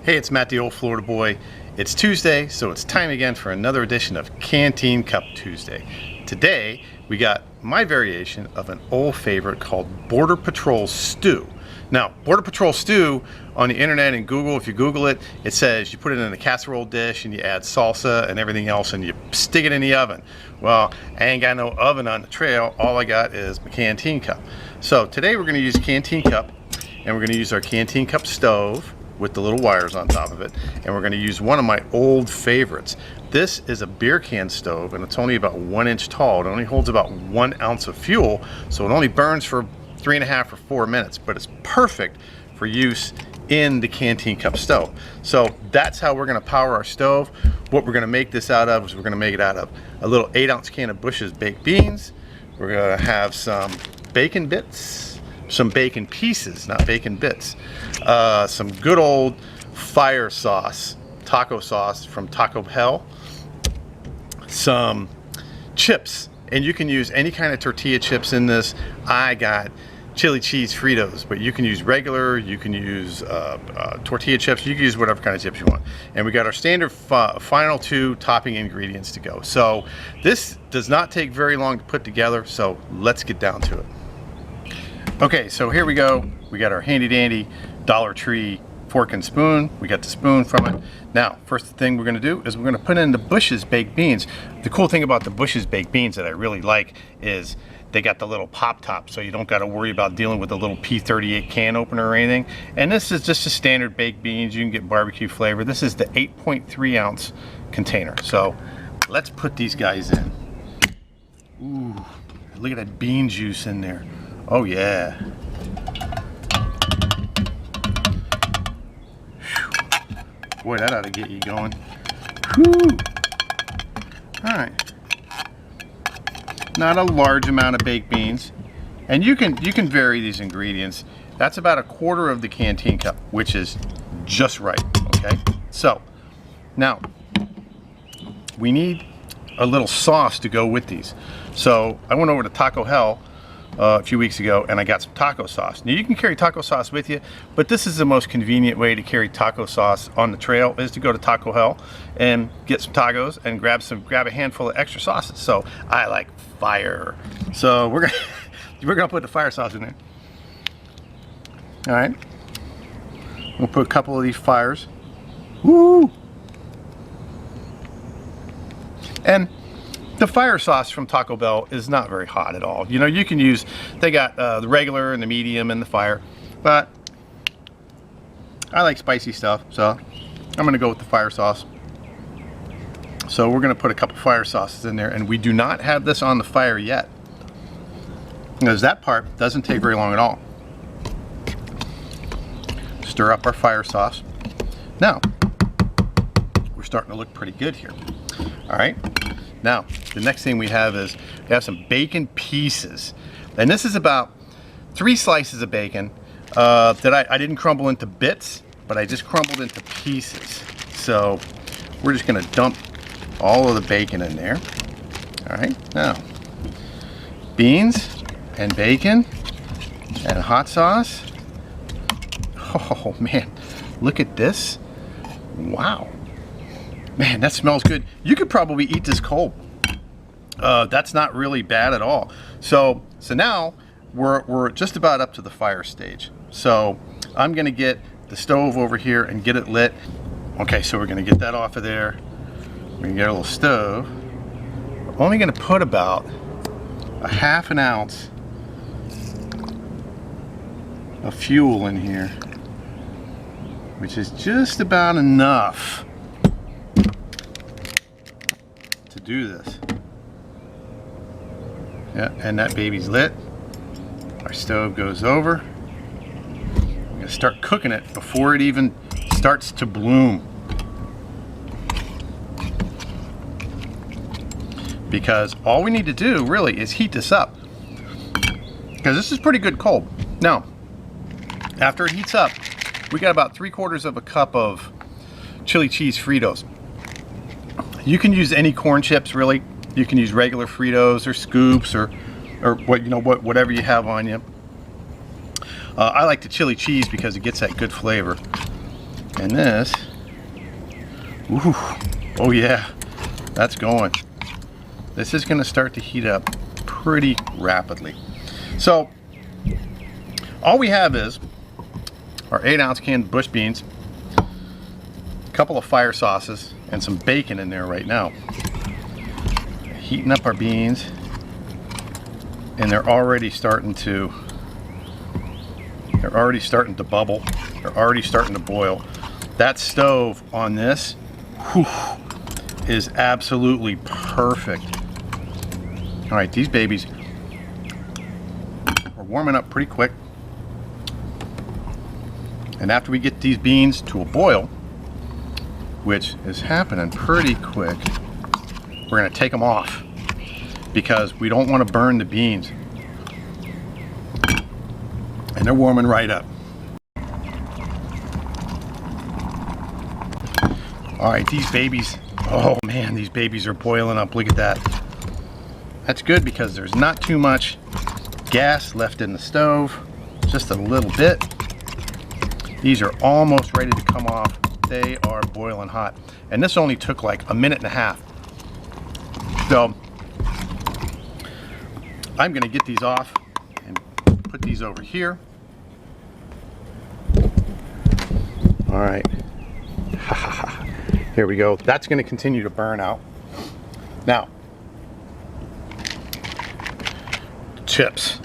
Hey, it's Matt the Old Florida Boy. It's Tuesday, so it's time again for another edition of Canteen Cup Tuesday. Today, we got my variation of an old favorite called Border Patrol Stew. Now, Border Patrol Stew on the internet and Google, if you Google it, it says you put it in a casserole dish and you add salsa and everything else and you stick it in the oven. Well, I ain't got no oven on the trail. All I got is my Canteen Cup. So today we're gonna use Canteen Cup, and we're gonna use our Canteen Cup stove with the little wires on top of it, and we're going to use one of my old favorites. This is a beer can stove, and it's only about 1 inch tall. It only holds about 1 ounce of fuel, so it only burns for 3.5 or 4 minutes, but it's perfect for use in the Canteen Cup stove. So that's how we're going to power our stove. What we're going to make this out of is we're going to make it out of a little 8-ounce can of Bush's baked beans. We're going to have some bacon bits, some bacon pieces, not bacon bits, some good old fire sauce, taco sauce from Taco Bell, some chips, and you can use any kind of tortilla chips in this. I got chili cheese Fritos, but you can use regular, you can use tortilla chips, you can use whatever kind of chips you want. And we got our standard final 2 topping ingredients to go. So this does not take very long to put together, so let's get down to it. Okay, so here we go. We got our handy dandy Dollar Tree fork and spoon. We got the spoon from it. Now, first thing we're gonna do is we're gonna put in the Bush's baked beans. The cool thing about the Bush's baked beans that I really like is they got the little pop top, so you don't gotta worry about dealing with a little P38 can opener or anything. And this is just a standard baked beans. You can get barbecue flavor. This is the 8.3 ounce container. So let's put these guys in. Ooh, look at that bean juice in there. Oh yeah. Whew. Boy, that ought to get you going. Whew. All right. Not a large amount of baked beans, and you can vary these ingredients. That's about 1/4 of the Canteen Cup, which is just right. Okay. So now we need a little sauce to go with these. So I went over to Taco Bell a few weeks ago, and I got some taco sauce. Now you can carry taco sauce with you, but this is the most convenient way to carry taco sauce on the trail, is to go to Taco Bell and get some tacos and grab a handful of extra sauces. So I like fire. So we're gonna put the fire sauce in there. All right, we'll put a couple of these fires. Woo! And the fire sauce from Taco Bell is not very hot at all. You know, you can use, they got the regular and the medium and the fire, but I like spicy stuff, so I'm gonna go with the fire sauce. So we're gonna put a couple fire sauces in there, and we do not have this on the fire yet, because that part doesn't take very long at all. Stir up our fire sauce. Now, we're starting to look pretty good here. All right. Now, the next thing we have is we have some bacon pieces. And this is about 3 slices of bacon that I didn't crumble into bits, but I just crumbled into pieces. So we're just gonna dump all of the bacon in there. All right, now, beans and bacon and hot sauce. Oh man, look at this. Wow. Man, that smells good. You could probably eat this cold. That's not really bad at all. So now we're just about up to the fire stage. So I'm gonna get the stove over here and get it lit. Okay, so we're gonna get that off of there. We're gonna get a little stove. We're only gonna put about a 1/2 ounce of fuel in here, which is just about enough to do this. Yeah, and that baby's lit. Our stove goes over. We're gonna start cooking it before it even starts to bloom, because all we need to do really is heat this up, because this is pretty good cold. Now, after it heats up, we got about 3/4 of a cup of chili cheese Fritos. You can use any corn chips, really. You can use regular Fritos or Scoops or whatever you have on you. I like the chili cheese because it gets that good flavor. And this, ooh, oh yeah, that's going. This is gonna start to heat up pretty rapidly. So, all we have is our 8-ounce canned bush beans, a couple of fire sauces, and some bacon in there right now. Heating up our beans, and they're already starting to bubble. They're already starting to boil. That stove on this, whew, is absolutely perfect. All right, these babies are warming up pretty quick. And after we get these beans to a boil, which is happening pretty quick, we're gonna take them off because we don't want to burn the beans. And they're warming right up. All right, these babies, oh man, these babies are boiling up. Look at that. That's good because there's not too much gas left in the stove, just a little bit. These are almost ready to come off. They are boiling hot. And this only took like a minute and a half. So I'm gonna get these off and put these over here. All right. Here we go. That's gonna continue to burn out. Now, chips.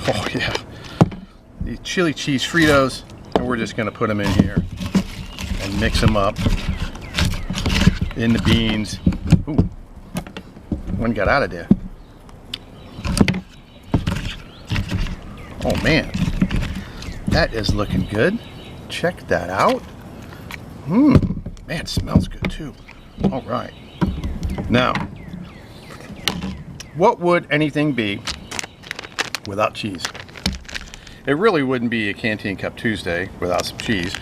Oh yeah. These chili cheese Fritos, and we're just gonna put them in here and mix them up in the beans. Ooh, one got out of there. Oh man, that is looking good. Check that out. Man, it smells good too. All right. Now, what would anything be without cheese? It really wouldn't be a Canteen Cup Tuesday without some cheese.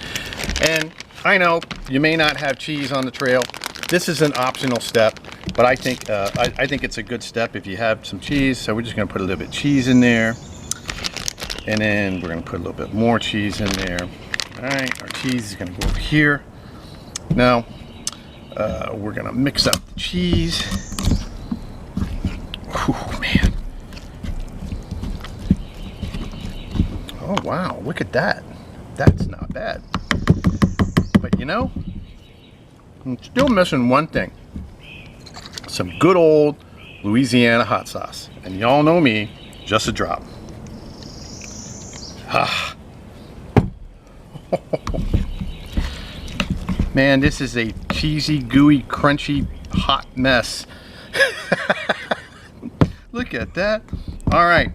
And I know you may not have cheese on the trail. This is an optional step, but I think it's a good step if you have some cheese. So we're just gonna put a little bit of cheese in there. And then we're gonna put a little bit more cheese in there. All right, our cheese is gonna go over here. Now, we're gonna mix up the cheese. Oh man. Oh wow, look at that. That's not bad. But you know, I'm still missing one thing. Some good old Louisiana hot sauce. And y'all know me, just a drop. Ah. Man, this is a cheesy, gooey, crunchy, hot mess. Look at that. All right,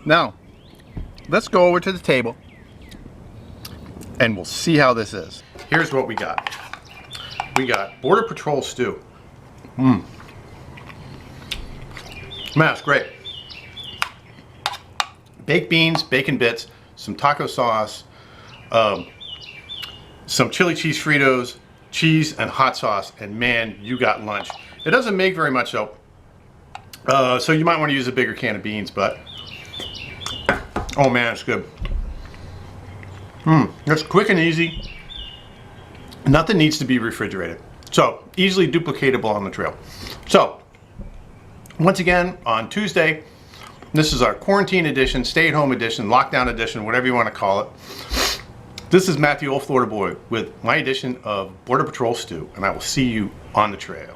now let's go over to the table and we'll see how this is. Here's what we got. We got Border Patrol stew. Man, that's great. Baked beans, bacon bits, some taco sauce, some chili cheese Fritos, cheese and hot sauce, and man, you got lunch. It doesn't make very much though, so you might want to use a bigger can of beans, but oh man, it's good. It's quick and easy. Nothing needs to be refrigerated. So easily duplicatable on the trail. So once again, on Tuesday, this is our quarantine edition, stay-at-home edition, lockdown edition, whatever you want to call it. This is Matthew, Old Florida Boy, with my edition of Border Patrol Stew, and I will see you on the trail.